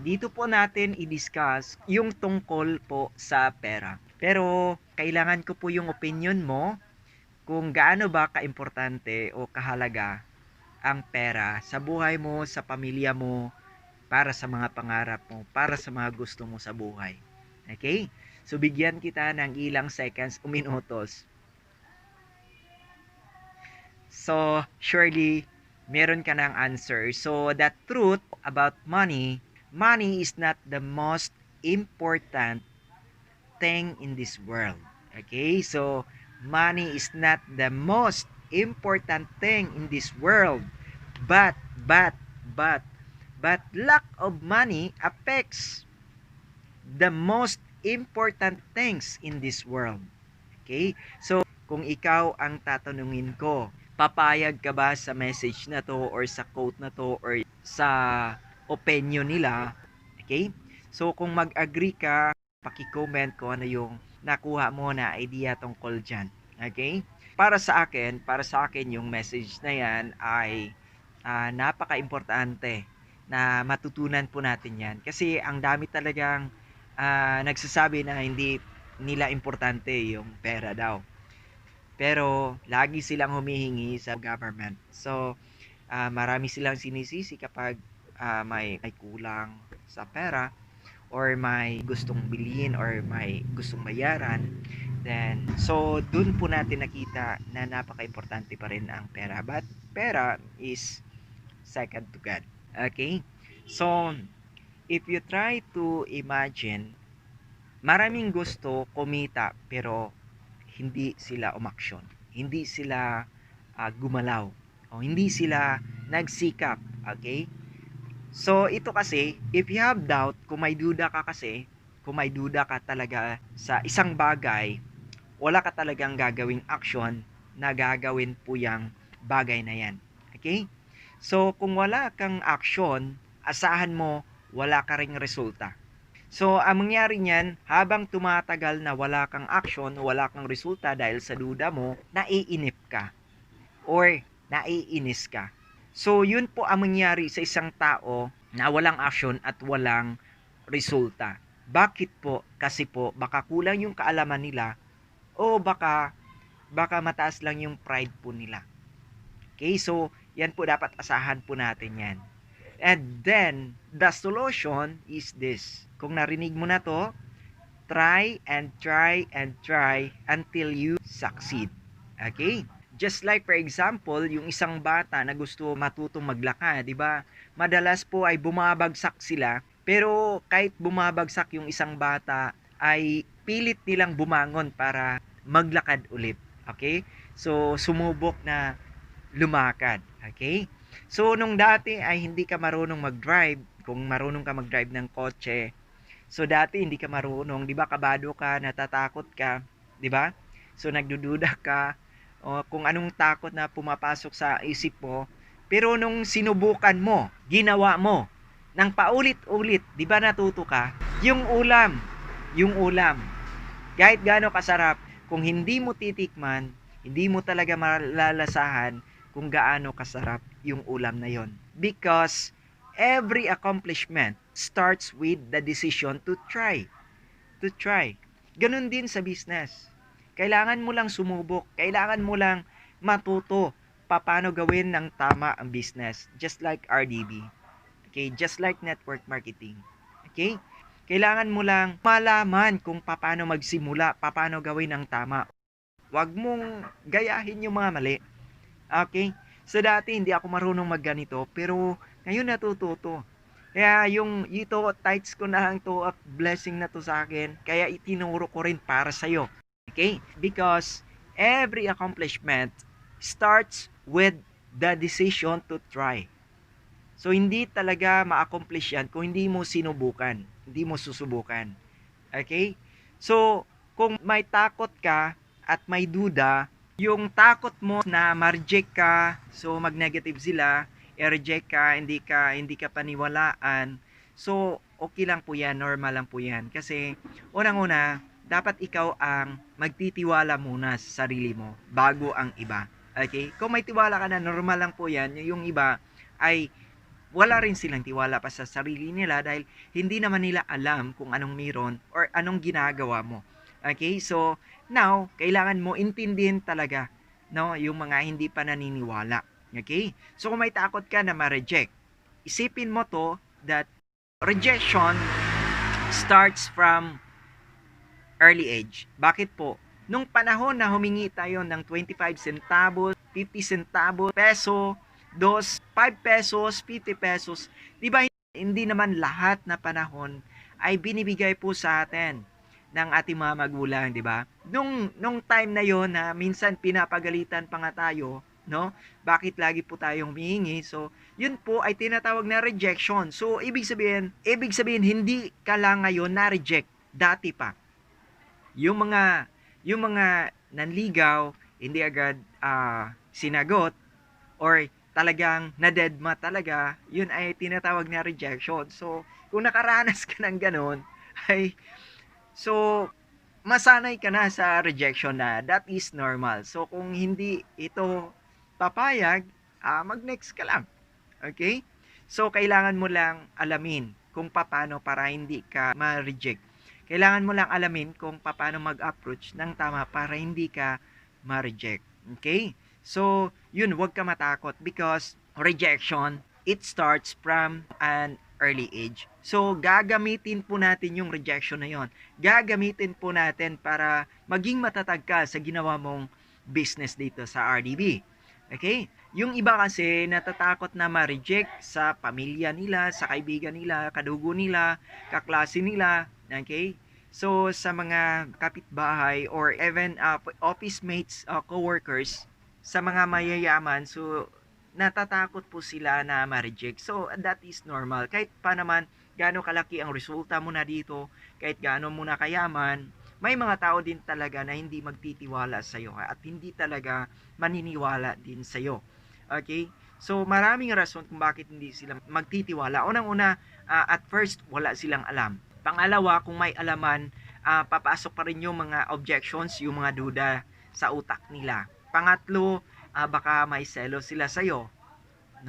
dito po natin i-discuss yung tungkol po sa pera. Pero kailangan ko po yung opinion mo kung gaano ba kaimportante o kahalaga ang pera sa buhay mo, sa pamilya mo, para sa mga pangarap mo, para sa mga gusto mo sa buhay. Okay? So bigyan kita ng ilang seconds o minutos. So surely meron ka ng answer. So the truth about money, money is not the most important thing in this world. Okay? So money is not the most important thing in this world. But but but but lack of money affects the most important things in this world. Okay? So, kung ikaw ang tatanungin ko, papayag ka ba sa message na to or sa quote na to or sa opinion nila? Okay? So, kung mag-agree ka, paki-comment kung ano yung nakuha mo na idea tungkol dyan. Okay? Para sa akin yung message na yan ay napaka-importante na matutunan po natin yan. Kasi ang dami talagang nagsasabi na hindi nila importante yung pera daw. Pero lagi silang humihingi sa government. So, marami silang sinisisi kapag may kulang sa pera or may gustong bilhin or may gustong bayaran. Then, so dun po natin nakita na napaka-importante pa rin ang pera. But pera is second to God. Okay? So, if you try to imagine, maraming gusto kumita pero hindi sila umaksyon. Hindi sila gumalaw. O hindi sila nagsikap. Okay? So, ito kasi, if you have doubt, kung may duda ka kasi, kung may duda ka talaga sa isang bagay, wala ka talagang gagawing action na gagawin po yung bagay na yan. Okay? So, kung wala kang action, asahan mo, wala ka ring resulta. So, ang mangyari niyan, habang tumatagal na wala kang action, wala kang resulta dahil sa duda mo, naiinip ka or naiinis ka. So, yun po ang mangyari sa isang tao na walang action at walang resulta. Bakit po? Kasi po, baka kulang yung kaalaman nila o baka mataas lang yung pride po nila. Okay, so yan po dapat asahan po natin yan. And then, the solution is this. Kung narinig mo na to, try and try and try until you succeed. Okay? Just like for example, yung isang bata na gusto matutong maglakad, di ba? Madalas po ay bumabagsak sila, pero kahit bumabagsak yung isang bata, ay pilit nilang bumangon para maglakad ulit. Okay? So, sumubok na lumakad. Okay? So, nung dati ay hindi ka marunong mag-drive, kung marunong ka mag-drive ng kotse, so dati hindi ka marunong, 'di ba? Kabado ka, natatakot ka, 'di ba? So nagdududa ka o kung anong takot na pumapasok sa isip mo. Pero nung sinubukan mo, ginawa mo nang paulit-ulit, 'di ba natuto ka? Yung ulam, kahit gaano kasarap, kung hindi mo titikman, hindi mo talaga malalasahan kung gaano kasarap yung ulam na yon. Because every accomplishment starts with the decision to try. To try. Ganun din sa business. Kailangan mo lang sumubok. Kailangan mo lang matuto paano gawin ng tama ang business. Just like RDB. Okay? Just like network marketing. Okay? Kailangan mo lang malaman kung paano magsimula, paano gawin ng tama. Huwag mong gayahin yung mga mali. Okay? So dati hindi ako marunong magganito, pero ngayon natututo. Kaya yung ito, tights ko na ang to, blessing na to sa akin, kaya itinuro ko rin para sa'yo. Okay? Because every accomplishment starts with the decision to try. So hindi talaga ma-accomplish yan kung hindi mo sinubukan, hindi mo susubukan. Okay? So kung may takot ka at may duda, yung takot mo na ma-reject ka, so mag-negative sila, i-reject ka, hindi ka paniwalaan. So, okay lang po 'yan, normal lang po 'yan kasi unang-una, dapat ikaw ang magtitiwala muna sa sarili mo bago ang iba. Okay? Kung may tiwala ka na, normal lang po 'yan. Yung iba ay wala rin silang tiwala pa sa sarili nila dahil hindi naman nila alam kung anong meron or anong ginagawa mo. Okay? So, now, kailangan mo intindihin talaga, no, yung mga hindi pa naniniwala. Okay? So, kung may takot ka na ma-reject, isipin mo to that rejection starts from early age. Bakit po? Nung panahon na humingi tayo ng 25 centavos, 50 centavos, peso, 5 pesos, 50 pesos, di ba hindi naman lahat na panahon ay binibigay po sa atin ng ating mga magulang, di ba? Nung time na yon na minsan pinapagalitan pa nga tayo, no? Bakit lagi po tayong humihingi? So, yun po ay tinatawag na rejection. So, ibig sabihin hindi ka lang ngayon na-reject, dati pa. Yung mga nanligaw, hindi agad sinagot or talagang na-deadma talaga, yun ay tinatawag na rejection. So, kung nakaranas ka ng ganun, ay, so, masanay ka na sa rejection na that is normal. So, kung hindi ito papayag, mag-next ka lang. Okay? So, kailangan mo lang alamin kung paano para hindi ka ma-reject. Kailangan mo lang alamin kung paano mag-approach ng tama para hindi ka ma-reject. Okay? So, yun, huwag ka matakot because rejection, it starts from an early age. So, gagamitin po natin yung rejection na yon. Gagamitin po natin para maging matatag ka sa ginawa mong business dito sa RDB. Okay? Yung iba kasi natatakot na ma-reject sa pamilya nila, sa kaibigan nila, kadugo nila, kaklase nila. Okay? So, sa mga kapitbahay or even office mates, co-workers, sa mga mayayaman, so, natatakot po sila na ma-reject. So, that is normal. Kahit pa naman, gaano kalaki ang resulta mo na dito, kahit gaano mo na kayaman, may mga tao din talaga na hindi magtitiwala sa iyo at hindi talaga maniniwala din sa iyo. Okay? So, maraming rason kung bakit hindi sila magtitiwala. Unang-una, at first, wala silang alam. Pangalawa, kung may alaman, papasok pa rin yung mga objections, yung mga duda sa utak nila. Pangatlo, baka may selo sila sa'yo.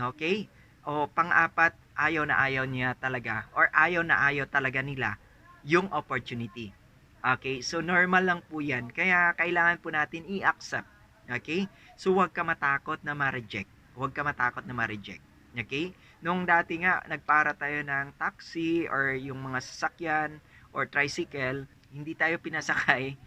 Okay? O pang-apat, ayaw na ayaw niya talaga or ayaw na ayaw talaga nila yung opportunity. Okay? So, normal lang po yan. Kaya, kailangan po natin i-accept. Okay? So, huwag ka matakot na ma-reject. Huwag ka matakot na ma-reject. Okay? Nung dati nga, nagpara tayo ng taxi or yung mga sasakyan or tricycle, hindi tayo pinasakay.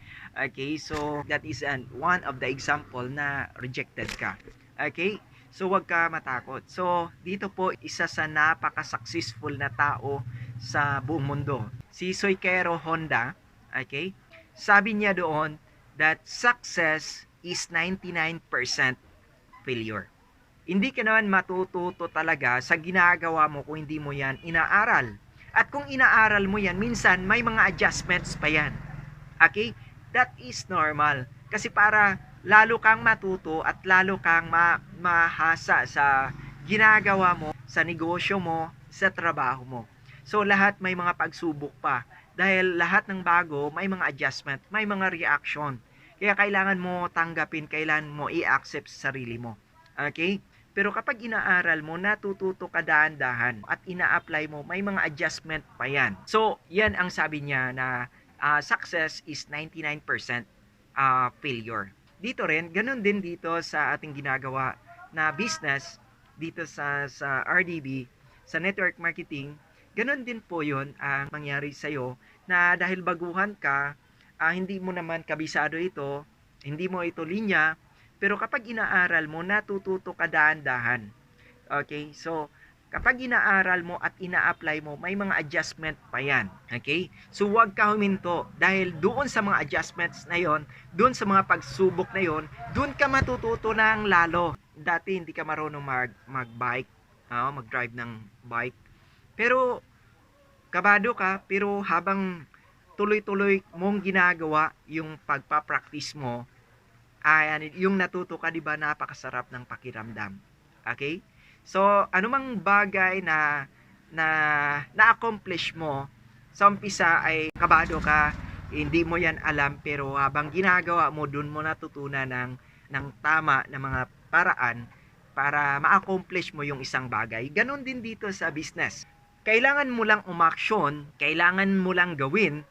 Okay? So, that is one of the example na rejected ka. Okay? So, huwag ka matakot. So, dito po, isa sa napaka-successful na tao sa buong mundo. Si Soichiro Honda, okay? Sabi niya doon that success is 99% failure. Hindi ka naman matututo talaga sa ginagawa mo kung hindi mo yan inaaral. At kung inaaral mo yan, minsan may mga adjustments pa yan. Okay? That is normal. Kasi para lalo kang matuto at lalo kang mahasa sa ginagawa mo, sa negosyo mo, sa trabaho mo. So lahat may mga pagsubok pa. Dahil lahat ng bago, may mga adjustment, may mga reaction. Kaya kailangan mo tanggapin, kailangan mo i-accept sa sarili mo. Okay? Pero kapag inaaral mo, natututo ka dahan-dahan at ina-apply mo, may mga adjustment pa yan. So, yan ang sabi niya na success is 99% failure. Dito rin, ganun din dito sa ating ginagawa na business, dito sa RDB, sa network marketing, ganun din po yun ang mangyari sa'yo na dahil baguhan ka, hindi mo naman kabisado ito, hindi mo ito linya, pero kapag inaaral mo, natututo ka dahan-dahan. Okay? So, kapag inaaral mo at ina-apply mo, may mga adjustment pa yan. Okay? So, huwag ka huminto. Dahil doon sa mga adjustments na yon, doon sa mga pagsubok na yon, doon ka matututo ng lalo. Dati, hindi ka marunong mag-bike, mag-drive ng bike. Pero, kabado ka, pero habang tuloy-tuloy mong ginagawa yung pagpapractice mo, yung natuto ka, di ba, napakasarap ng pakiramdam. Okay? So, anumang bagay na na-accomplish mo, sa umpisa ay kabado ka, hindi mo yan alam, pero habang ginagawa mo, dun mo natutunan ng tama na mga paraan para ma-accomplish mo yung isang bagay. Ganon din dito sa business. Kailangan mo lang umaksyon, kailangan mo lang gawin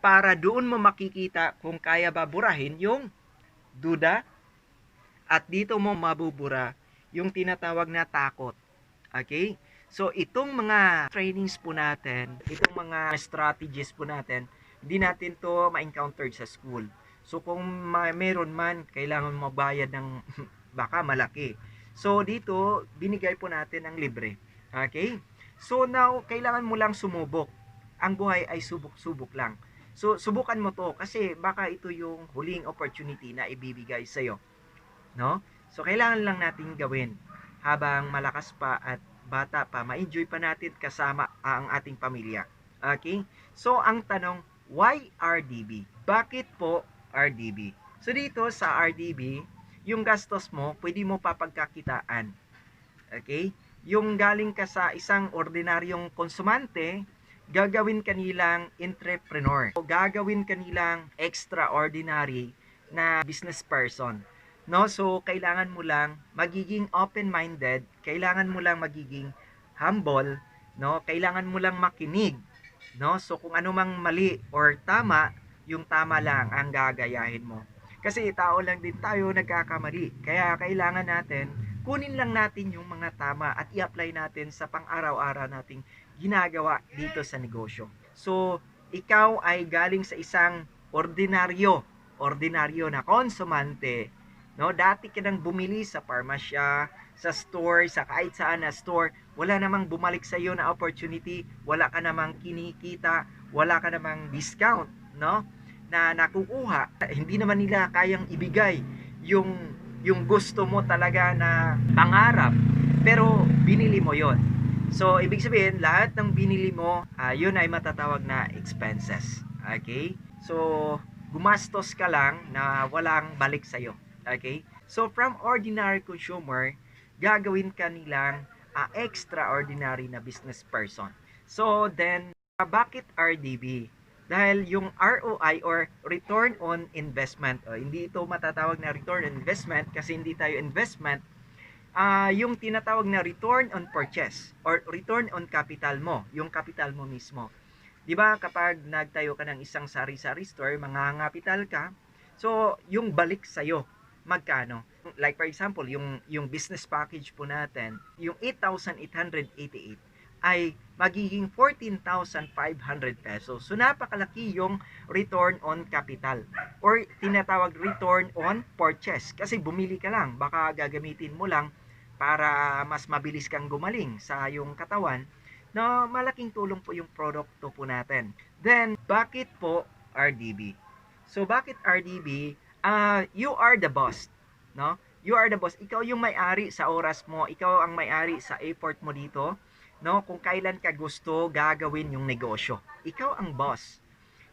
para doon mo makikita kung kaya ba burahin yung duda at dito mo mabubura yung tinatawag na takot. Okay? So, itong mga trainings po natin, itong mga strategies po natin, hindi natin to ma-encounter sa school. So, kung meron man, kailangan magbayad ng baka malaki. So, dito, binigay po natin ang libre. Okay? So, now, kailangan mo lang sumubok. Ang buhay ay subok-subok lang. So, subukan mo to kasi baka ito yung huling opportunity na ibibigay sa'yo. No? So, kailangan lang natin gawin habang malakas pa at bata pa, ma-enjoy pa natin kasama ang ating pamilya. Okay? So, ang tanong, why RDB? Bakit po RDB? So, dito sa RDB, yung gastos mo, pwede mo papagkakitaan. Okay? Yung galing ka sa isang ordinaryong konsumante, gagawin kanilang entrepreneur. O gagawin kanilang extraordinary na business person. No? So, kailangan mo lang magiging open-minded, kailangan mo lang magiging humble, no? Kailangan mo lang makinig, no? So, kung ano mang mali or tama, yung tama lang ang gagayahin mo. Kasi tao lang din tayo nagkakamali. Kaya kailangan natin, kunin lang natin yung mga tama at i-apply natin sa pang-araw-araw nating ginagawa dito sa negosyo. So, ikaw ay galing sa isang ordinaryo na konsumante. No, dati ka nang bumili sa parmasya, sa store, sa kahit saan na store, wala namang bumalik sa iyo na opportunity, wala ka namang kinikita, wala ka namang discount, no? Na nakukuha, hindi naman nila kayang ibigay yung gusto mo talaga na pangarap, pero binili mo yon. So, ibig sabihin, lahat ng binili mo, yun ay matatawag na expenses. Okay? So, gumastos ka lang na walang balik sa'yo. Okay? So, from ordinary consumer, gagawin ka nilang extraordinary na business person. So, then, bakit RDB? Dahil yung ROI or return on investment, hindi ito matatawag na return on investment kasi hindi tayo investment, yung tinatawag na return on purchase or return on capital mo, yung capital mo mismo. 'Di ba kapag nagtayo ka ng isang sari-sari store, mangangapital ka, so yung balik sa iyo magkano? Like for example, yung business package po natin, yung 8,888 ay magiging 14,500 pesos. So napakalaki yung return on capital or tinatawag return on purchase kasi bumili ka lang, baka gagamitin mo lang para mas mabilis kang gumaling sa iyong katawan. No, malaking tulong po yung produkto po natin. Then, bakit po RDB? So, bakit RDB? You are the boss, no? You are the boss. Ikaw yung may-ari sa oras mo, ikaw ang may-ari sa effort mo dito, no? Kung kailan ka gusto gagawin yung negosyo. Ikaw ang boss.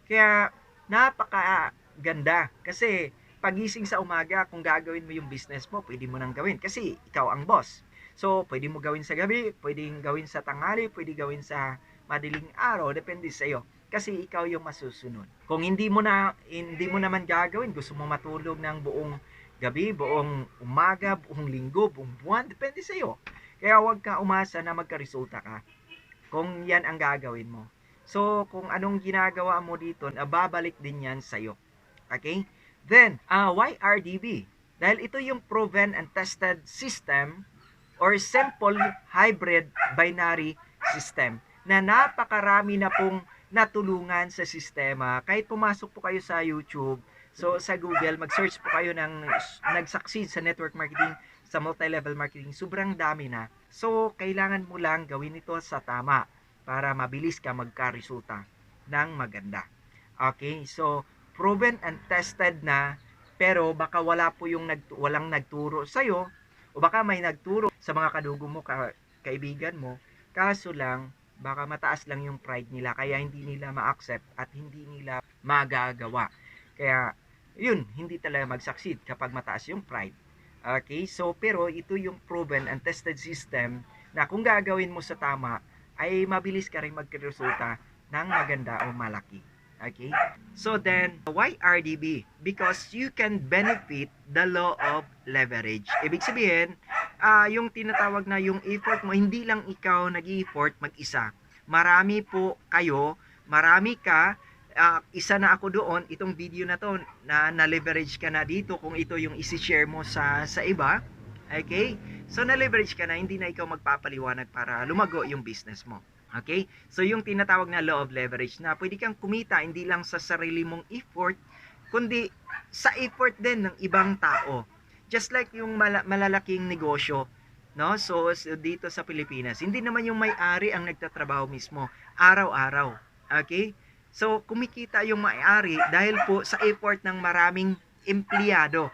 Kaya napakaganda kasi pagising sa umaga, kung gagawin mo yung business mo, pwede mo nang gawin kasi ikaw ang boss. So, pwede mo gawin sa gabi, pwedeng gawin sa tanghali, pwede gawin sa madaling araw, depende sa iyo. Kasi ikaw yung masusunod. Kung hindi mo naman gagawin, gusto mo matulog ng buong gabi, buong umaga, buong linggo, buong buwan, depende sa iyo. Kaya huwag ka umasa na magkaresulta ka kung yan ang gagawin mo. So, kung anong ginagawa mo dito, babalik din yan sa iyo. Okay? Then, why RDB? Dahil ito yung proven and tested system or simple hybrid binary system na napakarami na pong natulungan sa sistema. Kahit pumasok po kayo sa YouTube, so sa Google, mag-search po kayo ng nag-succeed sa network marketing, sa multi-level marketing, sobrang dami na. So, kailangan mo lang gawin ito sa tama para mabilis ka magka-resulta ng maganda. Okay? So, proven and tested na, pero baka walang nagturo sa'yo, o baka may nagturo sa mga kadugo mo, kaibigan mo, kaso lang, baka mataas lang yung pride nila, kaya hindi nila ma-accept at hindi nila magagawa. Kaya, yun, hindi talaga mag-succeed kapag mataas yung pride. Okay, so pero ito yung proven and tested system na kung gagawin mo sa tama, ay mabilis ka rin magkaresulta ng maganda o malaki. Okay? So then, why RDB? Because you can benefit the law of leverage. Ibig sabihin, yung tinatawag na yung effort mo, hindi lang ikaw nag-i-effort mag-isa. Marami po kayo, marami ka, isa na ako doon, itong video na to, na-leverage ka na dito kung ito yung isi-share mo sa iba. Okay? So, na-leverage ka na, hindi na ikaw magpapaliwanag para lumago yung business mo. Okay? So, yung tinatawag na law of leverage na pwede kang kumita hindi lang sa sarili mong effort, kundi sa effort din ng ibang tao. Just like yung malalaking negosyo, no? So dito sa Pilipinas, hindi naman yung may-ari ang nagtatrabaho mismo araw-araw. Okay? So kumikita yung may-ari dahil po sa effort ng maraming empleyado.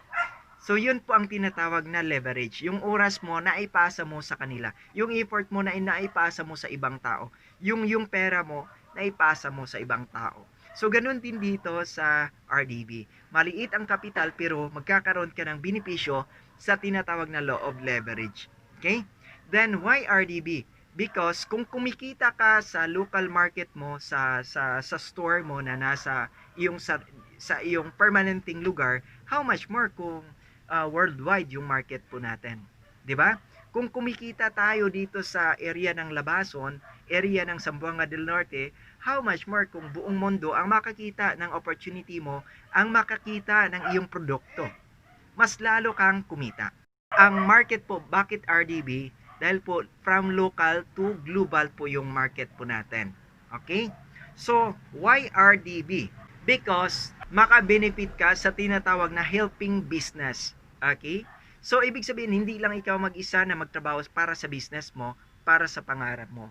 So yun po ang tinatawag na leverage. Yung oras mo naipasa mo sa kanila. Yung effort mo na naipasa mo sa ibang tao. Yung pera mo naipasa mo sa ibang tao. So, ganun din dito sa RDB. Maliit ang kapital pero magkakaroon ka ng benepisyo sa tinatawag na law of leverage. Okay? Then, why RDB? Because kung kumikita ka sa local market mo, sa store mo na nasa iyong sa iyong permanenting lugar, how much more kung worldwide yung market po natin. 'Di ba? Kung kumikita tayo dito sa area ng Labason, area ng Zamboanga del Norte, how much more kung buong mundo ang makakita ng opportunity mo, ang makakita ng iyong produkto. Mas lalo kang kumita. Ang market po, bakit RDB? Dahil po from local to global po yung market po natin. Okay? So, why RDB? Because maka-benefit ka sa tinatawag na helping business. Okay? So, ibig sabihin, hindi lang ikaw mag-isa na magtrabaho para sa business mo, para sa pangarap mo.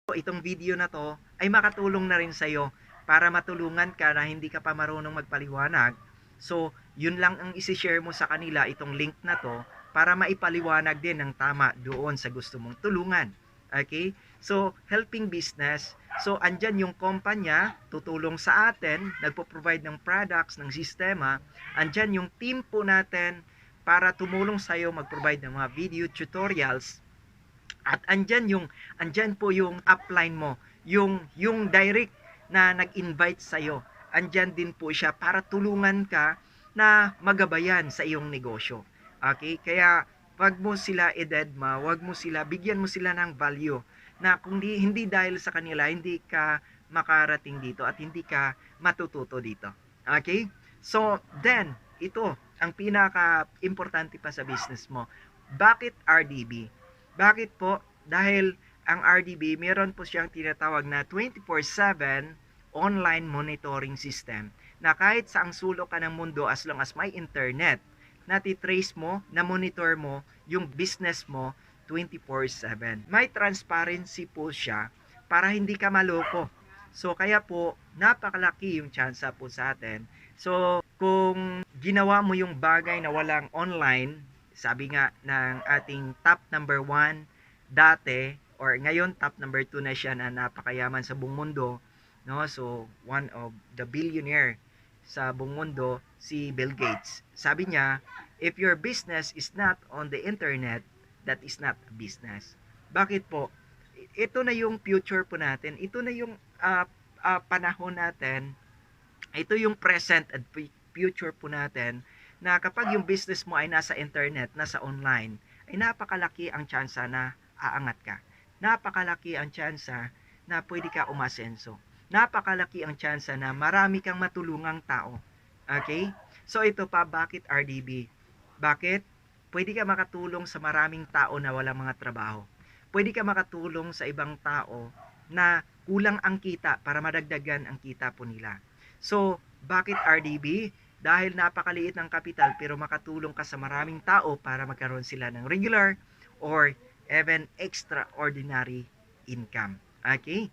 So, itong video na to ay makatulong na rin sa'yo para matulungan ka na hindi ka pa marunong magpaliwanag. So, yun lang ang isi-share mo sa kanila, itong link na to, para maipaliwanag din ng tama doon sa gusto mong tulungan. Okay? So, helping business. So, andyan yung kumpanya, tutulong sa atin, nagpo-provide ng products, ng sistema. Andyan yung team po natin para tumulong sa iyo mag-provide ng mga video tutorials. At andyan po yung upline mo, yung direct na nag-invite sa iyo. Andyan din po siya para tulungan ka na magabayan sa iyong negosyo. Okay? Kaya wag mo sila idedma, wag mo sila, bigyan mo sila ng value na kung hindi dahil sa kanila, hindi ka makarating dito at hindi ka matututo dito. Okay? So, then, ito, ang pinaka-importante pa sa business mo. Bakit RDB? Bakit po? Dahil ang RDB, meron po siyang tinatawag na 24/7 online monitoring system na kahit saang sulok ka ng mundo as long as may internet, natitrace mo, na monitor mo yung business mo 24/7. May transparency po siya para hindi ka maloko. So kaya po napakalaki yung chance po sa atin. So kung ginawa mo yung bagay na walang online, sabi nga ng ating top number 1 dati or ngayon top number 2 na siya na napakayaman sa buong mundo, no? So one of the billionaire sa buong mundo, si Bill Gates. Sabi niya, if your business is not on the internet, that is not a business. Bakit po? Ito na yung future po natin. Ito na yung panahon natin. Ito yung present at future po natin na kapag yung business mo ay nasa internet, nasa online, ay napakalaki ang tsansa na aangat ka. Napakalaki ang tsansa na pwede ka umasenso. Napakalaki ang tsansa na marami kang matulungang tao. Okay? So ito pa, bakit RDB? Bakit? Pwede ka makatulong sa maraming tao na walang mga trabaho. Pwede ka makatulong sa ibang tao na kulang ang kita para madagdagan ang kita po nila. So, bakit RDB? Dahil napakaliit ng kapital pero makatulong ka sa maraming tao para magkaroon sila ng regular or even extraordinary income. Okay?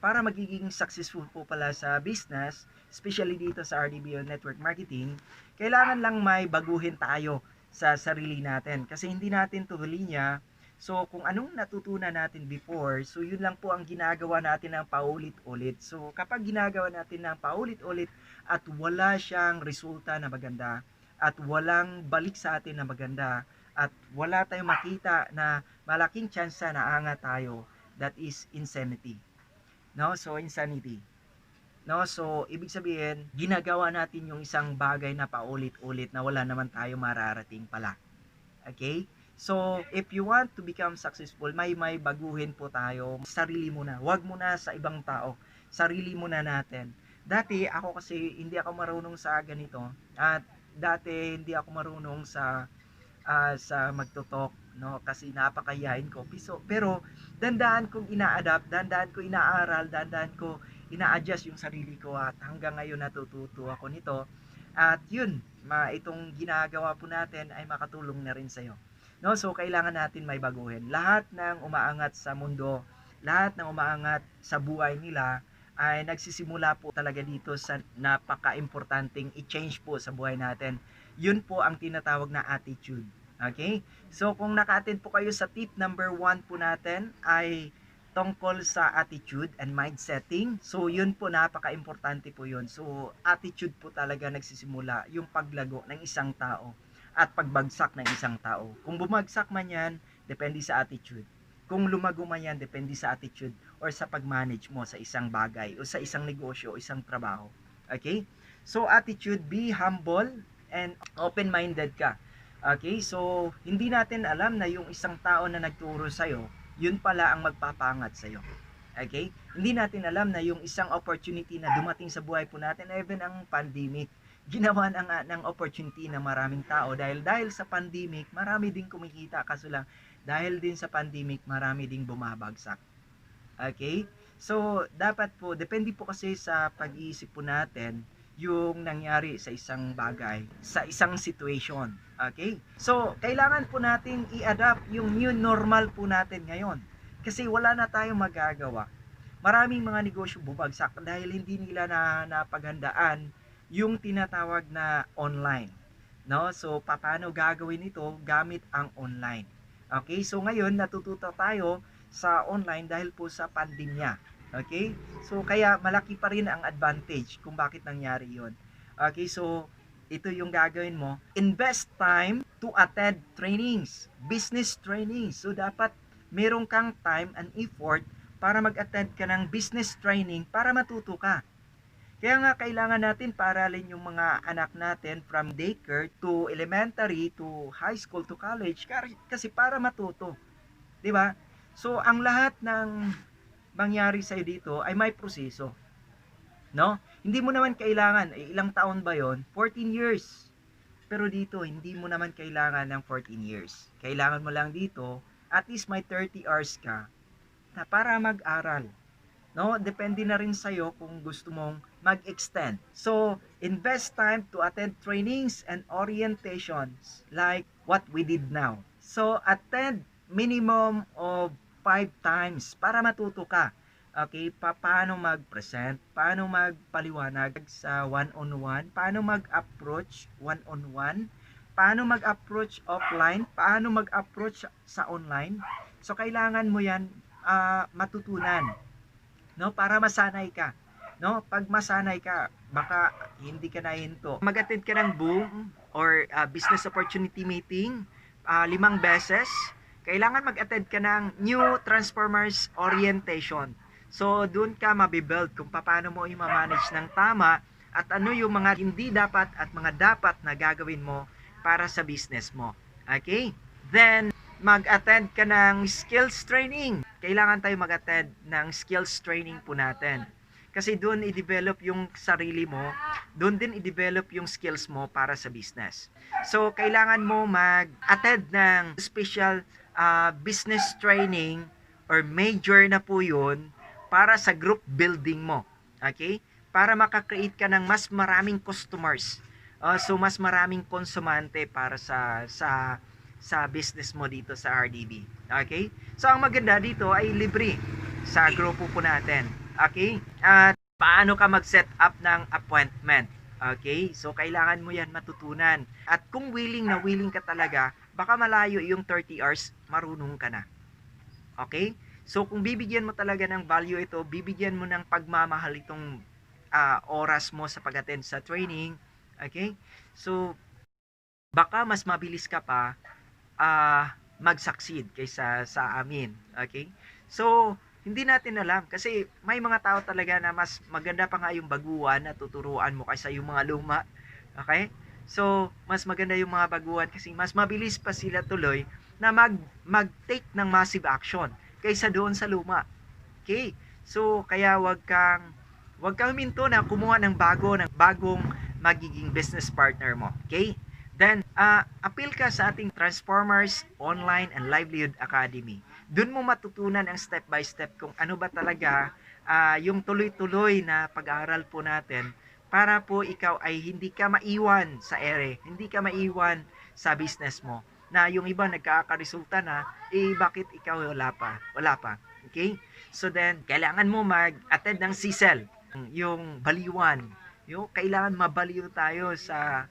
Para magiging successful po pala sa business, especially dito sa RDB Network Marketing, kailangan lang may baguhin tayo sa sarili natin. Kasi hindi natin to linya. So, kung anong natutunan natin before, so yun lang po ang ginagawa natin ng paulit-ulit. So, kapag ginagawa natin ng paulit-ulit at wala siyang resulta na maganda, at walang balik sa atin na maganda, at wala tayong makita na malaking tsansa na angat tayo, that is insanity. No? So, insanity. No? So, ibig sabihin, ginagawa natin yung isang bagay na paulit-ulit na wala naman tayo mararating pala. Okay? So, if you want to become successful, may baguhin po tayo. Sarili muna. Huwag muna sa ibang tao. Sarili muna natin. Dati, ako kasi hindi ako marunong sa ganito. At dati, hindi ako marunong sa magtotalk, no? Kasi napakayain ko. Pero, dandaan kong ina-adapt, dandaan ko inaaral, dandaan ko ina-adjust yung sarili ko at hanggang ngayon natututo ako nito. At yun, itong ginagawa po natin ay makatulong na rin sa'yo. No, so kailangan natin may baguhin. Lahat ng umaangat sa mundo, lahat ng umaangat sa buhay nila ay nagsisimula po talaga dito sa napaka-importanting i-change po sa buhay natin. Yun po ang tinatawag na attitude. Okay? So kung naka-attend po kayo sa tip number 1 po natin ay tungkol sa attitude and mind setting. So yun po, napaka-importante po yun. So attitude po talaga nagsisimula yung paglago ng isang tao at pagbagsak ng isang tao. Kung bumagsak man yan, depende sa attitude. Kung lumago man yan, depende sa attitude or sa pag-manage mo sa isang bagay o sa isang negosyo o isang trabaho. Okay? So, attitude, be humble and open-minded ka. Okay? So, hindi natin alam na yung isang tao na nagturo sa'yo, yun pala ang magpapangat sa'yo. Okay? Hindi natin alam na yung isang opportunity na dumating sa buhay po natin, even ang pandemic, ginawa ng opportunity ng maraming tao dahil sa pandemic marami ding kumikita, kaso lang dahil din sa pandemic marami ding bumabagsak. Okay, so dapat po depende po kasi sa pag-iisip po natin yung nangyari sa isang bagay, sa isang situation. Okay, so kailangan po natin i-adapt yung new normal po natin ngayon kasi wala na tayong magagawa. Maraming mga negosyo bumagsak dahil hindi nila napaghandaan yung tinatawag na online. No? So, paano gagawin ito gamit ang online? Okay? So, ngayon, natututo tayo sa online dahil po sa pandemya. Okay? So, kaya malaki pa rin ang advantage kung bakit nangyari yon. Okay? So, ito yung gagawin mo. Invest time to attend trainings, business trainings. So, dapat meron kang time and effort para mag-attend ka ng business training para matuto ka. Kaya nga kailangan natin paralin yung mga anak natin from daycare to elementary to high school to college kasi para matuto. 'Di ba? So ang lahat ng mangyari sa dito ay may proseso. No? Hindi mo naman kailangan ilang taon ba 'yon? 14 years. Pero dito hindi mo naman kailangan ng 14 years. Kailangan mo lang dito at least may 30 hours ka na para mag-aral. No, depende na rin sa iyo kung gusto mong mag-extend. So, invest time to attend trainings and orientations like what we did now. So, attend minimum of 5 times para matuto ka. Okay, paano mag-present, paano magpaliwanag sa one-on-one, paano mag-approach one-on-one, paano mag-approach offline, paano mag-approach sa online. So, kailangan mo yan matutunan, no, para masanay ka, no? Pag masanay ka, baka hindi ka na hinto. Mag-attend ka ng boom or business opportunity meeting 5 beses. Kailangan mag-attend ka ng new transformers orientation. So doon ka mabibuild kung paano mo i-manage ng tama at ano yung mga hindi dapat at mga dapat na gagawin mo para sa business mo. Okay? Then mag-attend ka ng skills training. Kailangan tayo mag-attend ng skills training po natin. Kasi doon i-develop yung sarili mo, doon din i-develop yung skills mo para sa business. So, kailangan mo mag-attend ng special business training or major na po yun para sa group building mo. Okay? Para makakreate ka ng mas maraming customers. So, mas maraming konsumante para sa business mo dito sa RDB. Okay? So, ang maganda dito ay libre sa grupo po natin. Okay? At paano ka mag-set up ng appointment. Okay? So, kailangan mo yan matutunan. At kung willing ka talaga, baka malayo yung 30 hours, marunong ka na. Okay? So, kung bibigyan mo talaga ng value ito, bibigyan mo ng pagmamahal itong oras mo sa pag-attend sa training. Okay? So, baka mas mabilis ka pa mag-succeed kaysa sa amin. Okay? So, hindi natin alam kasi may mga tao talaga na mas maganda pa nga yung baguhan na tuturuan mo kaysa yung mga luma. Okay? So, mas maganda yung mga baguhan kasi mas mabilis pa sila tuloy na mag-take ng massive action kaysa doon sa luma. Okay? So, kaya wag kang huminto na kumuha ng bagong magiging business partner mo. Okay? Then, appeal ka sa ating Transformers Online and Livelihood Academy. Doon mo matutunan ang step by step kung ano ba talaga yung tuloy-tuloy na pag-aaral po natin para po ikaw ay hindi ka maiwan sa ere, hindi ka maiwan sa business mo. Na yung iba nagkakaresulta na, bakit ikaw wala pa? Wala pa. Okay? So then, kailangan mo mag-attend ng CSEL, yung baliwan. Yung kailangan mabaliw tayo sa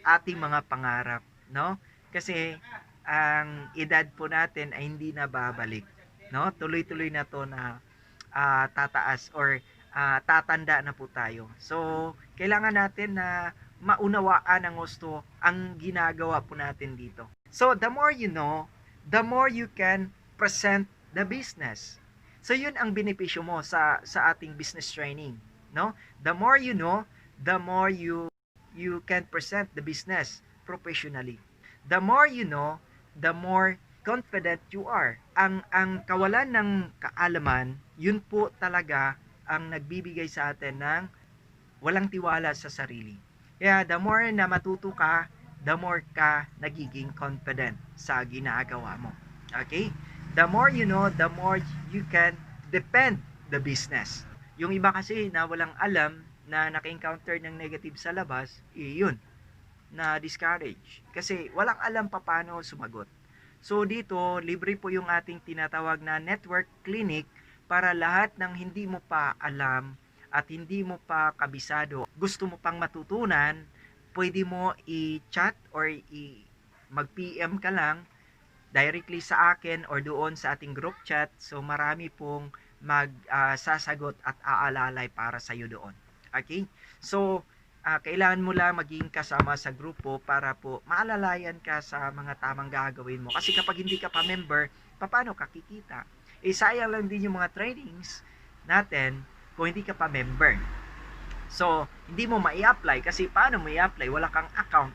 ating mga pangarap, no? Kasi ang edad po natin ay hindi na babalik, no? Tuloy-tuloy na to na tataas or tatanda na po tayo. So, kailangan natin na maunawaan ng gusto ang ginagawa po natin dito. So, the more you know, the more you can present the business. So, yun ang benepisyo mo sa ating business training, no? The more you know, the more you can present the business professionally. The more you know, the more confident you are. Ang kawalan ng kaalaman, yun po talaga ang nagbibigay sa atin ng walang tiwala sa sarili. Kaya the more na matuto ka, the more ka nagiging confident sa ginagawa mo. Okay? The more you know, the more you can defend the business. Yung iba kasi na walang alam na naka-encounter ng negative sa labas, yun, na discourage. Kasi walang alam pa paano sumagot. So dito, libre po yung ating tinatawag na network clinic para lahat ng hindi mo pa alam at hindi mo pa kabisado, gusto mo pang matutunan, pwede mo i-chat or mag-PM ka lang directly sa akin or doon sa ating group chat. So marami pong magsasagot at aalalay para sa iyo doon. Okay? So, kailangan mo lang maging kasama sa grupo para po maalalayan ka sa mga tamang gagawin mo. Kasi kapag hindi ka pa member, paano ka kikita? Sayang lang din yung mga trainings natin kung hindi ka pa member. So, hindi mo mai-apply kasi paano mo i-apply? Wala kang account.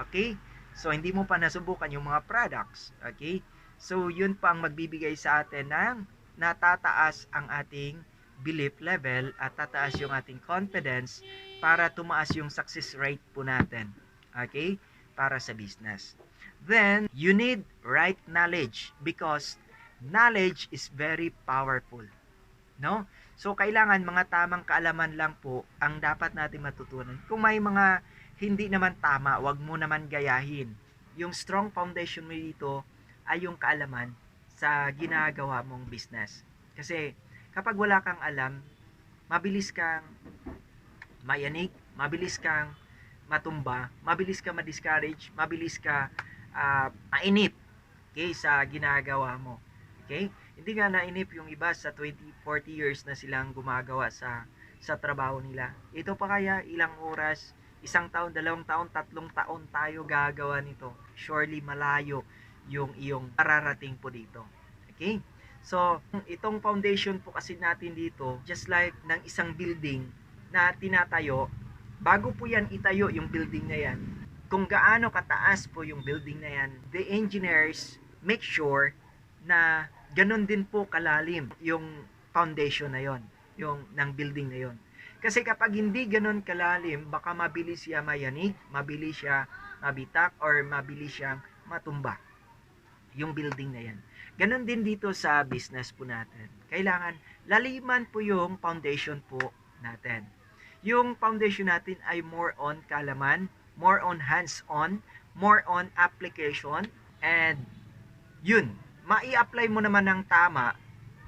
Okay? So, hindi mo pa nasubukan yung mga products. Okay? So, yun pa ang magbibigay sa atin ng natataas ang ating belief level at tataas yung ating confidence para tumaas yung success rate po natin. Okay? Para sa business. Then, you need right knowledge because knowledge is very powerful. No? So, kailangan mga tamang kaalaman lang po ang dapat natin matutunan. Kung may mga hindi naman tama, wag mo naman gayahin. Yung strong foundation mo dito ay yung kaalaman sa ginagawa mong business. Kasi, kapag wala kang alam, mabilis kang mayanig, mabilis kang matumba, mabilis kang ma-discourage, mabilis ka mainip, okay, sa ginagawa mo. Okay? Hindi nga nainip yung iba sa 20, 40 years na silang gumagawa sa trabaho nila. Ito pa kaya ilang oras, 1 taon, 2 taon, 3 taon tayo gagawa nito. Surely malayo yung iyong pararating po dito. Okay? So, itong foundation po kasi natin dito, just like ng isang building na tinatayo, bago po yan itayo yung building na yan, kung gaano kataas po yung building na yan, the engineers make sure na ganun din po kalalim yung foundation na yon, yung ng building na yon. Kasi kapag hindi ganun kalalim, baka mabilis siya mayanig, mabilis siya mabitak, or mabilis siyang matumba yung building na yan. Ganon din dito sa business po natin. Kailangan laliman po yung foundation po natin. Yung foundation natin ay more on kaalaman, more on hands-on, more on application, and yun, mai-apply mo naman ng tama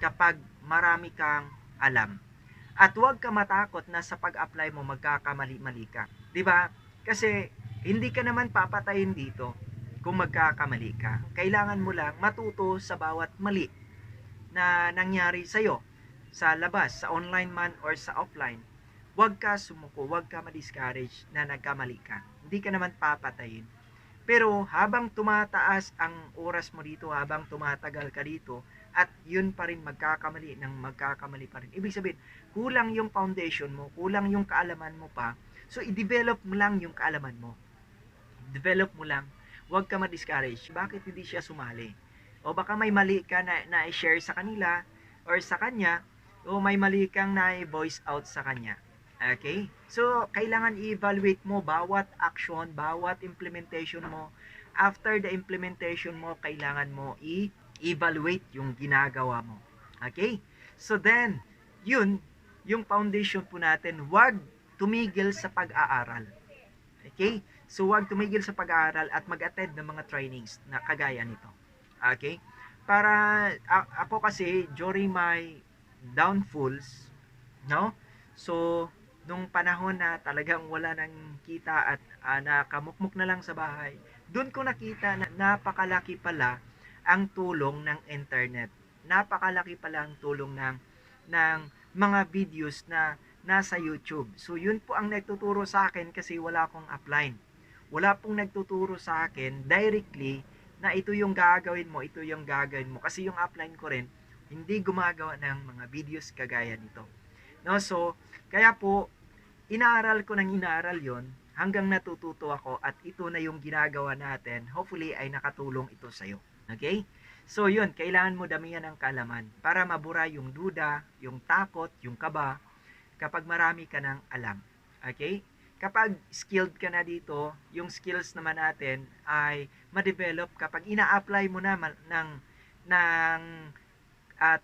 kapag marami kang alam. At huwag ka matakot na sa pag-apply mo magkakamali-mali ka. 'Di ba? Kasi hindi ka naman papatayin dito kung magkakamali ka. Kailangan mo lang matuto sa bawat mali na nangyari sa'yo sa labas, sa online man or sa offline. Huwag ka sumuko, huwag ka ma-discourage na nagkamali ka. Hindi ka naman papatayin. Pero habang tumataas ang oras mo dito, habang tumatagal ka dito, at yun pa rin magkakamali pa rin. Ibig sabihin, kulang yung foundation mo, kulang yung kaalaman mo pa. So, i-develop mo lang yung kaalaman mo. Develop mo lang. huwag ka ma-discourage. Bakit hindi siya sumali? O baka may mali ka na i-share sa kanila or sa kanya, o may mali kang na i-voice out sa kanya. Okay? So, kailangan i-evaluate mo bawat action, bawat implementation mo. After the implementation mo, kailangan mo i-evaluate yung ginagawa mo. Okay? So then, yun, yung foundation po natin, wag tumigil sa pag-aaral. Okay? So, wag tumigil sa pag-aaral at mag-attend ng mga trainings na kagaya nito. Okay? Para, ako kasi, during my downfalls, no? So, nung panahon na talagang wala nang kita at nakamukmuk na lang sa bahay, doon ko nakita na napakalaki pala ang tulong ng internet. Napakalaki pala ang tulong ng mga videos na nasa YouTube. So, yun po ang nagtuturo sa akin kasi wala akong upline. Wala pong nagtuturo sa akin directly na ito yung gagawin mo, ito yung gagawin mo. Kasi yung upline ko rin, hindi gumagawa ng mga videos kagaya nito. No, so, kaya po, inaaral ko ng inaaral yon hanggang natututo ako at ito na yung ginagawa natin. Hopefully, ay nakatulong ito sa'yo. Okay? So, yun, kailangan mo damihan ng kaalaman para mabura yung duda, yung takot, yung kaba, kapag marami ka ng alam. Okay? Kapag skilled ka na dito, yung skills naman natin ay ma-develop kapag ina-apply mo na ng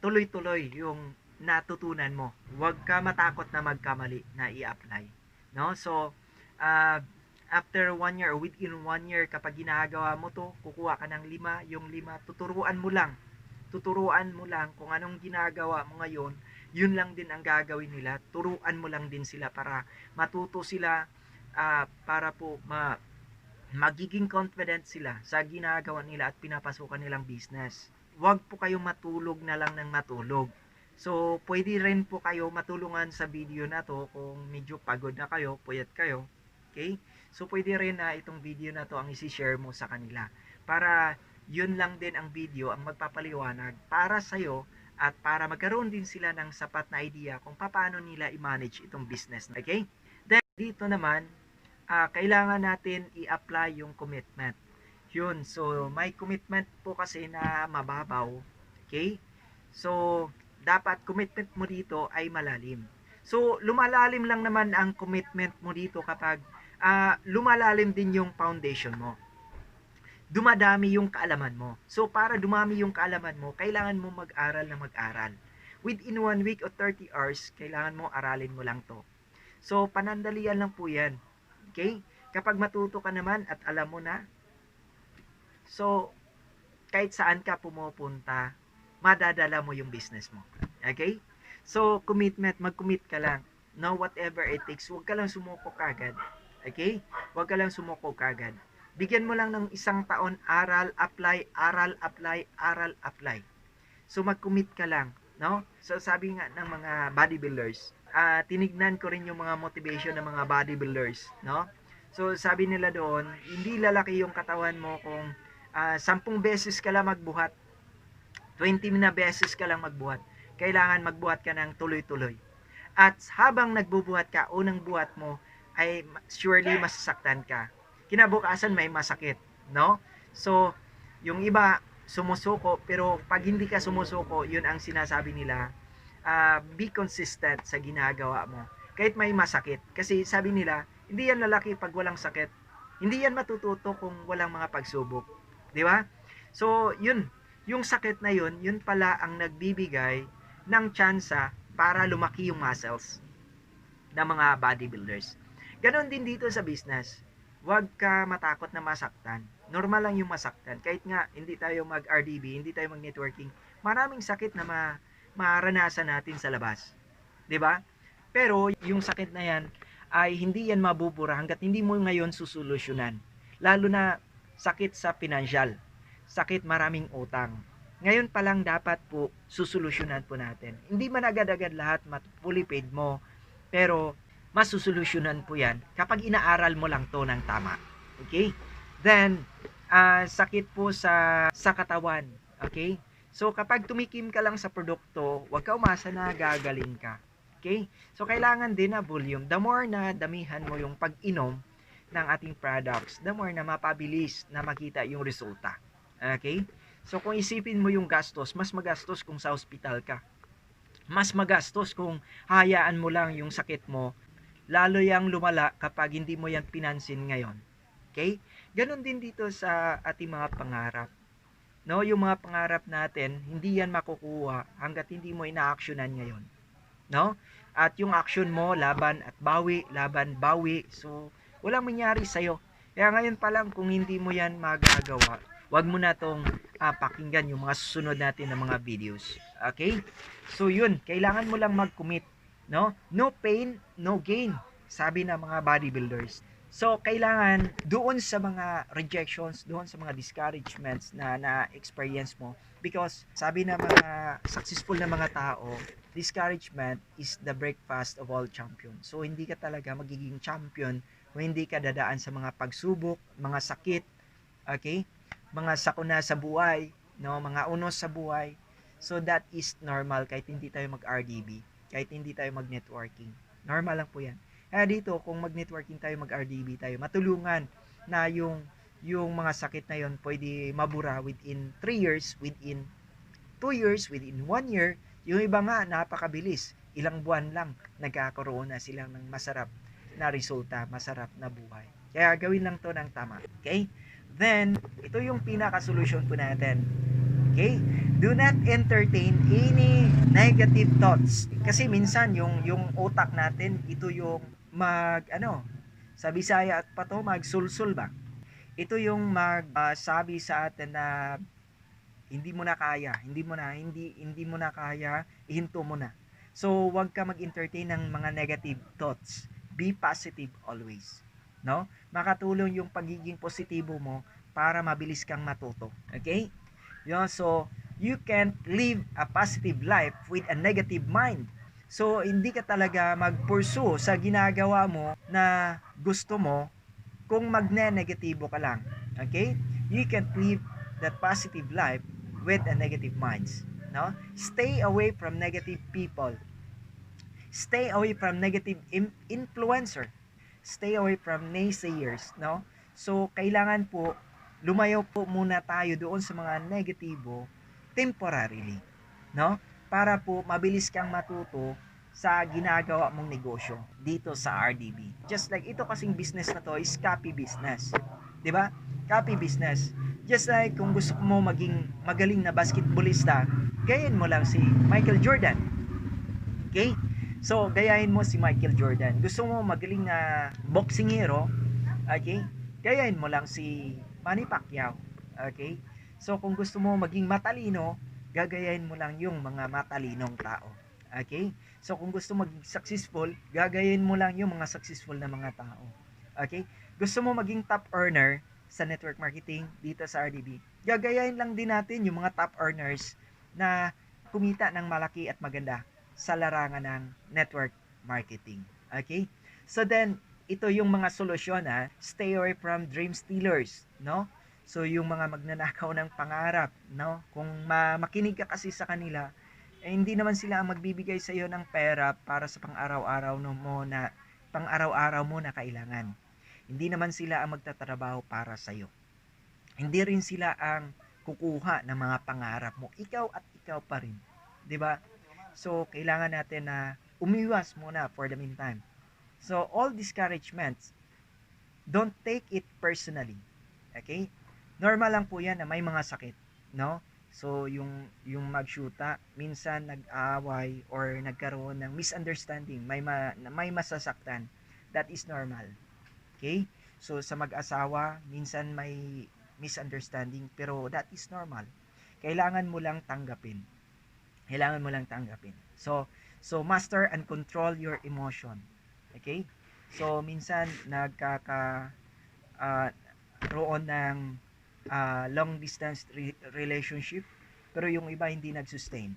tuloy-tuloy yung natutunan mo. Huwag ka matakot na magkamali na i-apply. No? So, after 1 year or within 1 year, kapag ginagawa mo to, kukuha ka ng 5, yung 5, tuturuan mo lang. Tuturuan mo lang kung anong ginagawa mo ngayon, yun lang din ang gagawin nila. Turuan mo lang din sila para matuto sila, para po magiging confident sila sa ginagawa nila at pinapasukan nilang business. Huwag po kayo matulog na lang ng matulog. So, pwede rin po kayo matulungan sa video na to kung medyo pagod na kayo, puyat kayo. Okay? So, pwede rin na itong video na to ang isi-share mo sa kanila. Para yun lang din ang video ang magpapaliwanag para sa'yo at para magkaroon din sila ng sapat na idea kung paano nila i-manage itong business. Okay? Then, dito naman, kailangan natin i-apply yung commitment. Yun. So, may commitment po kasi na mababaw. Okay? So, dapat commitment mo dito ay malalim. So, lumalalim lang naman ang commitment mo dito kapag lumalalim din yung foundation mo. Dumadami yung kaalaman mo. So, para dumami yung kaalaman mo, kailangan mo mag-aral na mag-aral. Within 1 week o 30 hours, kailangan mo aralin mo lang to. So, panandalian lang po yan. Okay? Kapag matuto ka naman at alam mo na, so, kahit saan ka pumupunta, madadala mo yung business mo. Okay? So, commitment, mag-commit ka lang. No, whatever it takes, huwag ka lang sumuko kagad. Okay? Huwag ka lang sumuko kagad. Bigyan mo lang ng 1 taon, aral, apply, aral, apply, aral, apply. So, mag-commit ka lang. No? So, sabi nga ng mga bodybuilders, tinignan ko rin yung mga motivation ng mga bodybuilders. No? So, sabi nila doon, hindi lalaki yung katawan mo kung 10 beses ka lang magbuhat, 20 na beses ka lang magbuhat. Kailangan magbuhat ka ng tuloy-tuloy. At habang nagbubuhat ka, unang buhat mo, ay surely masasaktan ka. Kinabukasan may masakit, no? So, yung iba sumusuko, pero pag hindi ka sumusuko, yun ang sinasabi nila, be consistent sa ginagawa mo. Kahit may masakit. Kasi sabi nila, hindi yan lalaki pag walang sakit. Hindi yan matututo kung walang mga pagsubok. Di ba? So, yun. Yung sakit na yun, yun pala ang nagbibigay ng tsansa para lumaki yung muscles ng mga bodybuilders. Ganon din dito sa business. Huwag ka matakot na masaktan. Normal lang yung masaktan. Kahit nga hindi tayo mag-RDB, hindi tayo mag-networking, maraming sakit na maranasan natin sa labas. 'Di ba? Pero yung sakit na yan ay hindi yan mabubura hanggat hindi mo ngayon susolusyonan. Lalo na sakit sa financial. Sakit maraming utang. Ngayon pa lang dapat po susolusyonan po natin. Hindi man agad-agad lahat fully paid mo, pero masusolusyonan po yan kapag inaaral mo lang to ng tama. Okay? Then, sakit po sa katawan. Okay? So, kapag tumikim ka lang sa produkto, huwag ka umasa na gagaling ka. Okay? So, kailangan din na volume. The more na damihan mo yung pag-inom, ng ating products, the more na mapabilis na makita yung resulta. Okay? So kung isipin mo yung gastos, mas magastos kung sa hospital ka. Mas magastos kung hayaan mo lang yung sakit mo, lalo yang lumala kapag hindi mo yan pinansin ngayon. Okay? Ganon din dito sa ating mga pangarap. No, yung mga pangarap natin, hindi yan makukuha hanggat hindi mo ina-actionan ngayon. No? At yung action mo, laban at bawi, laban, bawi. So, walang mangyari sa'yo. Kaya ngayon pa lang, kung hindi mo yan magagawa, wag mo na tong pakinggan yung mga susunod natin na mga videos. Okay? So, yun. Kailangan mo lang mag-commit. No? No pain, no gain. Sabi ng mga bodybuilders. So, kailangan doon sa mga rejections, doon sa mga discouragements na na-experience mo, because sabi ng mga successful na mga tao, discouragement is the breakfast of all champions. So, hindi ka talaga magiging champion kung hindi ka dadaan sa mga pagsubok, mga sakit, okay? Mga sakuna sa buhay, no? Mga unos sa buhay. So, that is normal kahit hindi tayo mag-RDB, kahit hindi tayo mag-networking. Normal lang po yan. Kaya dito, kung mag-networking tayo, mag-RDB tayo, matulungan na yung mga sakit na yon pwede mabura within 3 years, within 2 years, within 1 year. Yung iba nga, napakabilis. Ilang buwan lang, nagkakaroon na silang ng masarap na resulta, masarap na buhay. Kaya gawin lang to ng tama. Okay? Then, ito yung pinaka-solution po natin. Okay? Do not entertain any negative thoughts. Kasi minsan, yung utak natin, ito yung sa Bisaya at Pato, magsulsul ba? Ito yung sabi sa atin na hindi mo na kaya, hindi mo na kaya, ihinto mo na. So, huwag ka mag-entertain ng mga negative thoughts. Be positive always. No? Makatulong yung pagiging positibo mo para mabilis kang matuto. Okay? So, you can't live a positive life with a negative mind. So, hindi ka talaga mag-pursue sa ginagawa mo na gusto mo kung magne-negatibo ka lang. Okay? You can't live that positive life with a negative minds. No? Stay away from negative people. Stay away from negative influencer. Stay away from naysayers. No? So, kailangan po, lumayo po muna tayo doon sa mga negatibo temporarily. No? Para po mabilis kang matuto sa ginagawa mong negosyo dito sa RDB. Just like ito kasing business na to is copy business. 'Di ba? Copy business. Just like kung gusto mo maging magaling na basketballista, gayahin mo lang si Michael Jordan. Okay? So, gayahin mo si Michael Jordan. Gusto mo magaling na boxing hero, okay? Gayahin mo lang si Manny Pacquiao. Okay? So, kung gusto mo maging matalino, gagayahin mo lang yung mga matalinong tao. Okay? So, kung gusto maging successful, gagayahin mo lang yung mga successful na mga tao. Okay? Gusto mo maging top earner sa network marketing dito sa RDB, gagayahin lang din natin yung mga top earners na kumita ng malaki at maganda sa larangan ng network marketing. Okay? So then, ito yung mga solusyon Stay away from dream stealers, no? So yung mga magnanakaw ng pangarap, no? Kung makinig ka kasi sa kanila, hindi naman sila ang magbibigay sa iyo ng pera para sa pang-araw-araw mo na kailangan. Hindi naman sila ang magtatrabaho para sa iyo. Hindi rin sila ang kukuha ng mga pangarap mo. Ikaw at ikaw pa rin. 'Di ba? So kailangan natin na umiwas muna for the meantime. So all discouragements, don't take it personally. Okay? Normal lang po 'yan na may mga sakit, no? So yung magsyuta, minsan nag-aaway or nagkaroon ng misunderstanding, may masasaktan. That is normal. Okay? So sa mag-asawa, minsan may misunderstanding, pero that is normal. Kailangan mo lang tanggapin. So master and control your emotion. Okay? So minsan roon ng long distance relationship, pero yung iba hindi nag-sustain.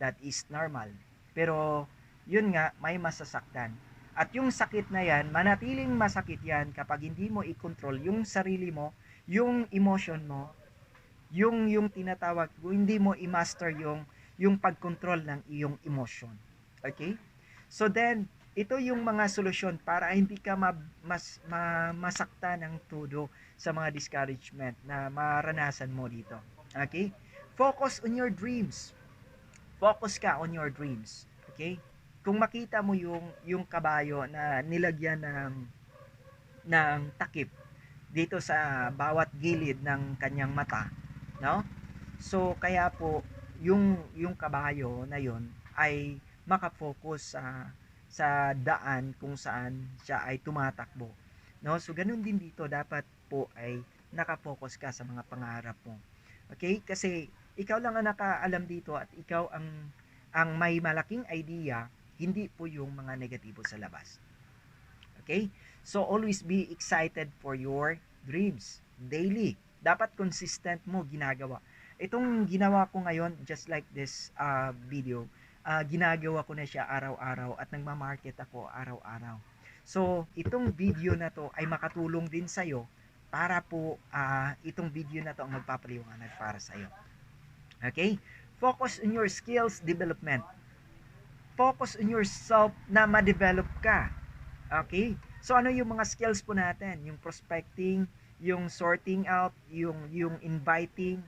That is normal. Pero yun nga, may masasaktan. At yung sakit na yan, manatiling masakit yan kapag hindi mo i-control yung sarili mo, yung emotion mo, yung tinatawag, hindi mo i-master yung pag-control ng iyong emotion. Okay? So then, Ito yung mga solusyon para hindi ka masakta ng todo sa mga discouragement na maranasan mo dito. Okay? Focus on your dreams. Focus ka on your dreams. Okay? Kung makita mo yung kabayo na nilagyan ng takip dito sa bawat gilid ng kanyang mata, no? So kaya po yung kabayo na yon ay makafocus sa daan kung saan siya ay tumatakbo. No? So ganun din dito, dapat po ay nakafocus ka sa mga pangarap mo. Okay? Kasi ikaw lang ang nakaalam dito at ikaw ang may malaking idea, hindi po yung mga negatibo sa labas. Okay? So always be excited for your dreams daily. Dapat consistent mo ginagawa. Itong ginawa ko ngayon, just like this video, ginagawa ko na siya araw-araw at nagma-market ako araw-araw. So, itong video na to ay makatulong din sa'yo para po itong video na to ang magpapaliwanag para sa'yo. Okay? Focus on your skills development. Focus on yourself na ma-develop ka. Okay? So ano yung mga skills po natin? Yung prospecting, yung sorting out, yung inviting,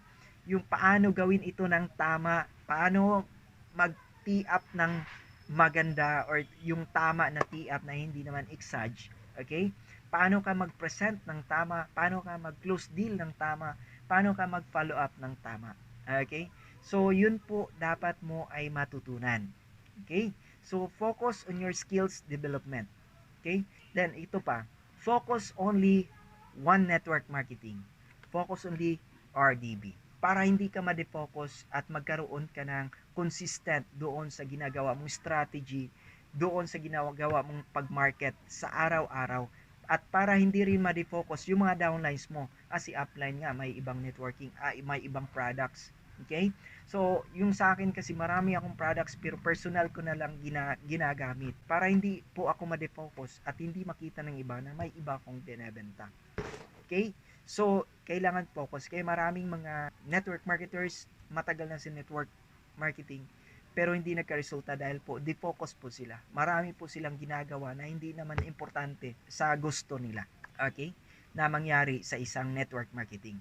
yung paano gawin ito ng tama, paano mag-tee up ng maganda or yung tama na tee up na hindi naman exage. Okay? Paano ka mag-present ng tama, paano ka mag-close deal ng tama, paano ka mag-follow up ng tama. Okay? So yun po dapat mo ay matutunan. Okay? So focus on your skills development. Okay? Then, ito pa. Focus only one network marketing. Focus only RDB. Para hindi ka ma-defocus at magkaroon ka ng consistent doon sa ginagawa mong strategy, doon sa ginagawa mong pag-market sa araw-araw. At para hindi rin ma-defocus yung mga downlines mo. Kasi upline nga, may ibang networking, may ibang products. Okay? So, yung sa akin kasi marami akong products pero personal ko na lang ginagamit para hindi po ako ma-defocus at hindi makita ng iba na may iba akong binebenta. Okay? So, kailangan focus. Kaya maraming mga network marketers, matagal na si network marketing, pero hindi nagka-resulta dahil po defocus po sila. Marami po silang ginagawa na hindi naman importante sa gusto nila. Okay? Na mangyari sa isang network marketing.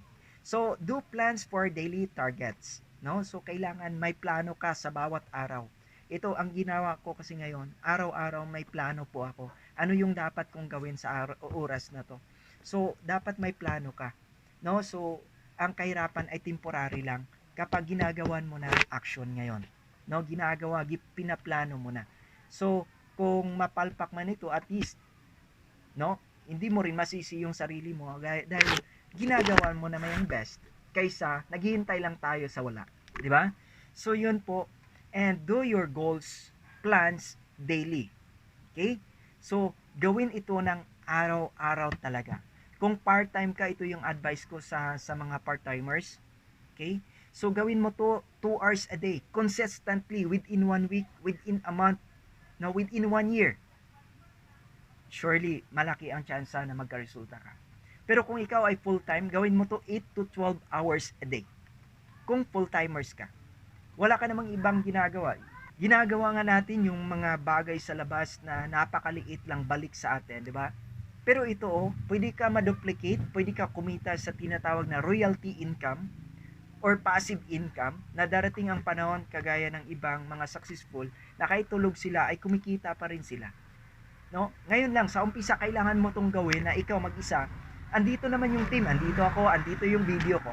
So, do plans for daily targets. No? So, kailangan may plano ka sa bawat araw. Ito ang ginawa ko kasi ngayon, araw-araw may plano po ako. Ano yung dapat kong gawin sa oras na to? So, dapat may plano ka. No? So, ang kahirapan ay temporary lang kapag ginagawan mo na action ngayon. No? Pinaplano mo na. So, kung mapalpak man ito, at least, no? Hindi mo rin masisi yung sarili mo dahil ginagawa mo na may best kaysa naghihintay lang tayo sa wala, di ba? So yun po, and do your goals, plans daily. Okay? So gawin ito ng araw-araw talaga. Kung part-time ka, ito yung advice ko sa mga part-timers. Okay? So gawin mo to 2 hours a day consistently within 1 week, within a month, no, within 1 year. Surely malaki ang tsansa na magka-resulta ka. Pero kung ikaw ay full-time, gawin mo to 8 to 12 hours a day. Kung full-timers ka. Wala ka namang ibang ginagawa. Ginagawa nga natin yung mga bagay sa labas na napakaliit lang balik sa atin, di ba? Pero ito, pwede ka ma-duplicate, pwede ka kumita sa tinatawag na royalty income or passive income na darating ang panahon kagaya ng ibang mga successful na kahit tulog sila ay kumikita pa rin sila. No? Ngayon lang, sa umpisa kailangan mo tong gawin na ikaw mag-isa. Andito naman yung team, andito ako, andito yung video ko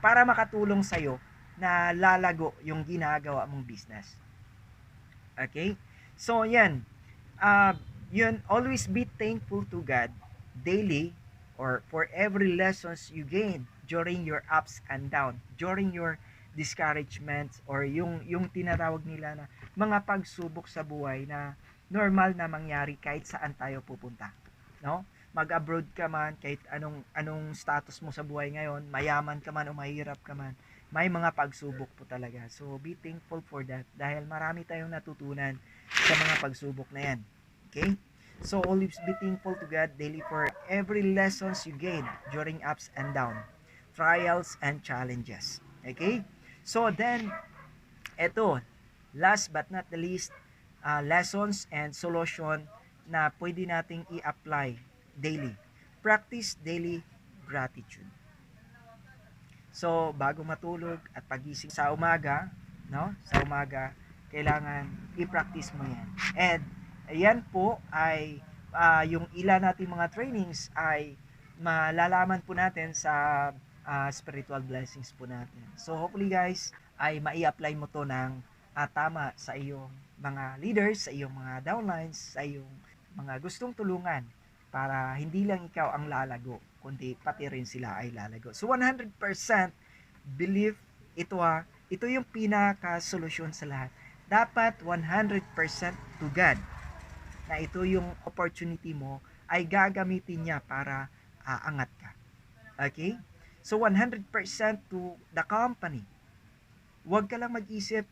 para makatulong sa'yo na lalago yung ginagawa mong business. Okay? So, yan. Yun, always be thankful to God daily or for every lessons you gain during your ups and down, during your discouragements or yung tinatawag nila na mga pagsubok sa buhay na normal na mangyari kahit saan tayo pupunta. No? Mag-abroad ka man, kahit anong status mo sa buhay ngayon, mayaman ka man o mahirap ka man, may mga pagsubok po talaga. So, be thankful for that dahil marami tayong natutunan sa mga pagsubok na yan. Okay? So, always be thankful to God daily for every lessons you gain during ups and down, trials and challenges. Okay? So, then, eto, last but not the least, lessons and solution na pwede nating i-apply daily. Practice daily gratitude. So, bago matulog at pagising sa umaga, no? Sa umaga, kailangan i-practice mo 'yan. And ayan po ay yung ilan nating mga trainings ay malalaman po natin sa spiritual blessings po natin. So, hopefully guys, ay mai-apply mo to ng tama sa iyong mga leaders, sa iyong mga downlines, sa iyong mga gustong tulungan para hindi lang ikaw ang lalago, kundi pati rin sila ay lalago. So 100% believe ito yung pinaka-solusyon sa lahat. Dapat 100% to God na ito yung opportunity mo ay gagamitin niya para aangat ka. Okay? So 100% to the company. Huwag ka lang mag-isip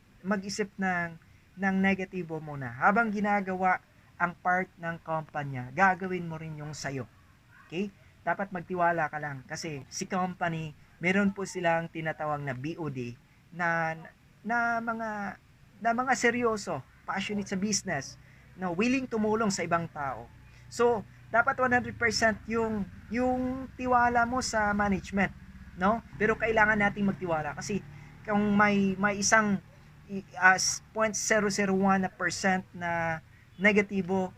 ng negatibo muna. Habang ginagawa ang part ng kumpanya, gagawin mo rin yung sayo. Okay? Dapat magtiwala ka lang kasi si company, meron po silang tinatawag na BOD na mga seryoso, passionate sa business, na willing tumulong sa ibang tao. So, dapat 100% yung tiwala mo sa management, no? Pero kailangan nating magtiwala kasi kung may isang 0.001% na negatibo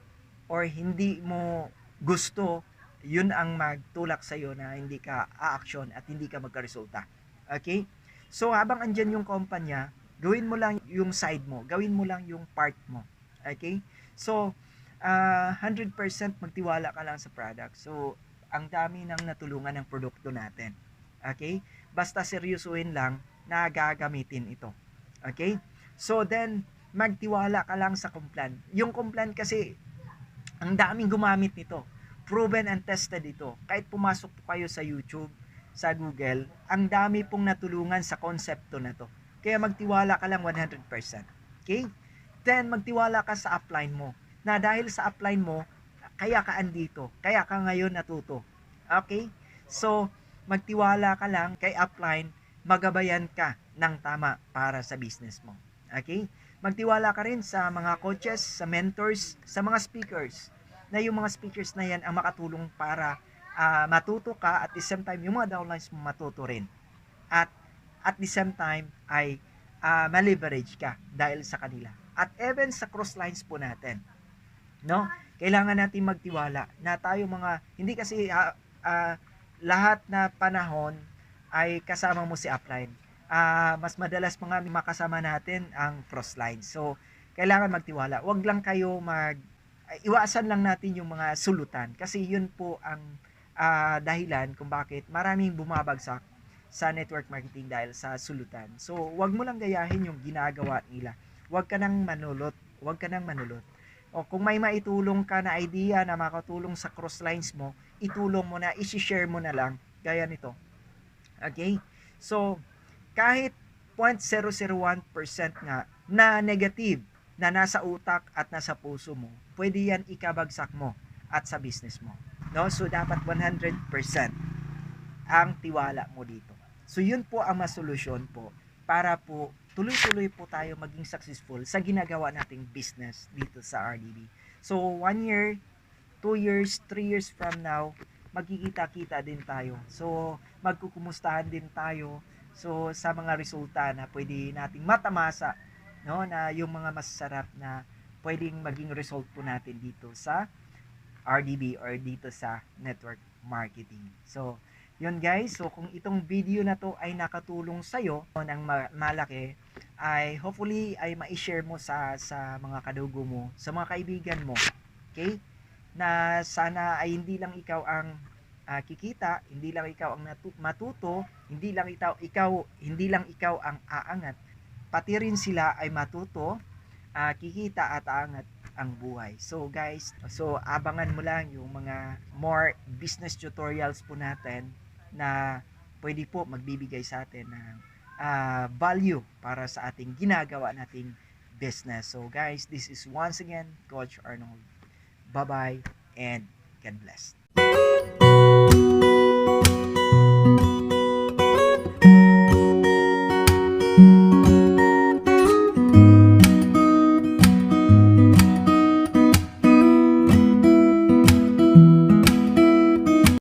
or hindi mo gusto, yun ang magtulak sa'yo na hindi ka a-action at hindi ka magkaresulta. Okay? So, habang andyan yung kumpanya, gawin mo lang yung side mo. Gawin mo lang yung part mo. Okay? So, 100% magtiwala ka lang sa product. So, ang dami nang natulungan ng produkto natin. Okay? Basta seryosuhin lang na gagamitin ito. Okay? So, then, magtiwala ka lang sa Complan. Yung Complan kasi, ang daming gumamit nito. Proven and tested ito. Kahit pumasok po kayo sa YouTube, sa Google, ang dami pong natulungan sa konsepto na to. Kaya magtiwala ka lang 100%. Okay? Then, magtiwala ka sa upline mo. Na dahil sa upline mo, kaya ka andito. Kaya ka ngayon natuto. Okay? So, magtiwala ka lang kay upline, magabayan ka ng tama para sa business mo. Okay? Magtiwala ka rin sa mga coaches, sa mentors, sa mga speakers. Na yung mga speakers na yan ang makatulong para matuto ka at the same time yung mga downlines mo matuto rin. At the same time ay ma-leverage ka dahil sa kanila. At even sa cross lines po natin. No? Kailangan natin magtiwala na tayo mga, hindi kasi lahat na panahon ay kasama mo si upline. Mas madalas mga makasama natin ang cross lines. So, kailangan magtiwala. Huwag lang kayo iwasan lang natin yung mga sulutan kasi yun po ang dahilan kung bakit maraming bumabagsak sa network marketing dahil sa sulutan. So, huwag mo lang gayahin yung ginagawa nila. Huwag ka nang manulot. O kung may maitulong ka na idea na makatulong sa cross lines mo, itulong mo na, i-share mo na lang gaya nito. Okay? So, kahit 0.001% nga na negative na nasa utak at nasa puso mo, pwede yan ikabagsak mo at sa business mo. No? So, dapat 100% ang tiwala mo dito. So, yun po ang masolusyon po para po tuloy-tuloy po tayo maging successful sa ginagawa nating business dito sa RDB. So, 1 year, 2 years, 3 years from now, magkikita-kita din tayo. So, magkukumustahan din tayo. So, sa mga resulta na pwede nating matamasa, no, na yung mga masarap na pwedeng maging result po natin dito sa RDB or dito sa network marketing. So, yun guys. So, kung itong video na to ay nakatulong sa'yo ng malaki, ay hopefully ay ma-share mo sa mga kadugo mo, sa mga kaibigan mo. Okay? Na sana ay hindi lang ikaw ang kikita, hindi lang ikaw ang matuto, hindi lang ikaw ang aangat, pati rin sila ay matuto, kikita at aangat ang buhay. So guys, abangan mo lang yung mga more business tutorials po natin na pwede po magbibigay sa atin ng value para sa ating ginagawa nating business. So guys, this is once again Coach Arnold. Bye-bye and God bless.